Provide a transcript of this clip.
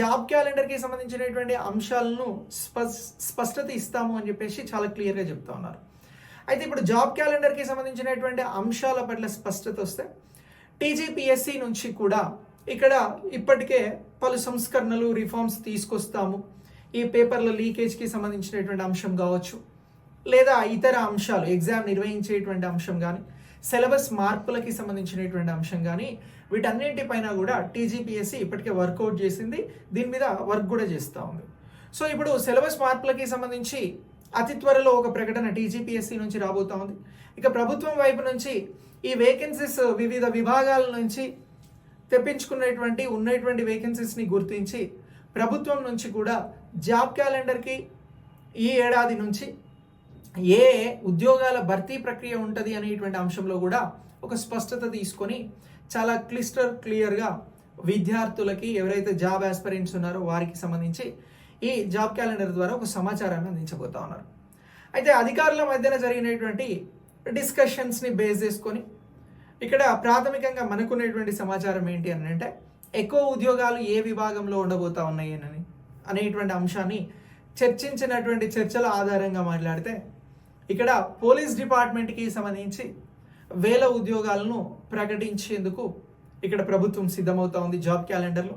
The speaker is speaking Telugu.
జాబ్ క్యాలెండర్కి సంబంధించినటువంటి అంశాలను స్పష్టత ఇస్తాము అని చెప్పేసి చాలా క్లియర్గా చెప్తా ఉన్నారు. అయితే ఇప్పుడు జాబ్ క్యాలెండర్కి సంబంధించినటువంటి అంశాల పట్ల స్పష్టత వస్తే టీజీపీఎస్సీ నుంచి కూడా ఇక్కడ ఇప్పటికే పలు సంస్కరణలు రిఫార్మ్స్ తీసుకొస్తాము. ఈ పేపర్ల లీకేజ్కి సంబంధించినటువంటి అంశం కావచ్చు, లేదా ఇతర అంశాలు ఎగ్జామ్ నిర్వహించేటువంటి అంశం కానీ, సిలబస్ మార్పులకి సంబంధించినటువంటి అంశం కానీ, వీటన్నింటిపైన కూడా టీజీపీఎస్సీ ఇప్పటికే వర్కౌట్ చేసింది, దీని మీద వర్క్ కూడా చేస్తూ ఉంది. సో ఇప్పుడు సిలబస్ మార్పులకి సంబంధించి అతి త్వరలో ఒక ప్రకటన టీజీపీఎస్సీ నుంచి రాబోతా ఉంది. ఇక ప్రభుత్వం వైపు నుంచి ఈ వేకెన్సీస్ వివిధ విభాగాల నుంచి తెప్పించుకున్నటువంటి ఉన్నటువంటి వేకెన్సీస్ని గుర్తించి ప్రభుత్వం నుంచి కూడా జాబ్ క్యాలెండర్కి ఈ ఏడాది నుంచి ఏ ఉద్యోగాల భర్తీ ప్రక్రియ ఉంటుంది అనేటువంటి అంశంలో కూడా ఒక స్పష్టత తీసుకొని చాలా క్లియర్గా విద్యార్థులకి ఎవరైతే జాబ్ ఆస్పిరెంట్స్ ఉన్నారో వారికి సంబంధించి ఈ జాబ్ క్యాలెండర్ ద్వారా ఒక సమాచారాన్ని అందించబోతా ఉన్నారు. అయితే అధికారుల మధ్యన జరిగినటువంటి డిస్కషన్స్ని బేస్ చేసుకొని ఇక్కడ ప్రాథమికంగా మనకున్నటువంటి సమాచారం ఏంటి అని అంటే, ఎక్కువ ఉద్యోగాలు ఏ విభాగంలో ఉండబోతా ఉన్నాయి అనేటువంటి అంశాన్ని చర్చించినటువంటి చర్చల ఆధారంగా మాట్లాడితే ఇక్కడ పోలీస్ డిపార్ట్మెంట్కి సంబంధించి 1000 ఉద్యోగాలను ప్రకటించేందుకు ఇక్కడ ప్రభుత్వం సిద్ధమవుతా ఉంది జాబ్ క్యాలెండర్లో.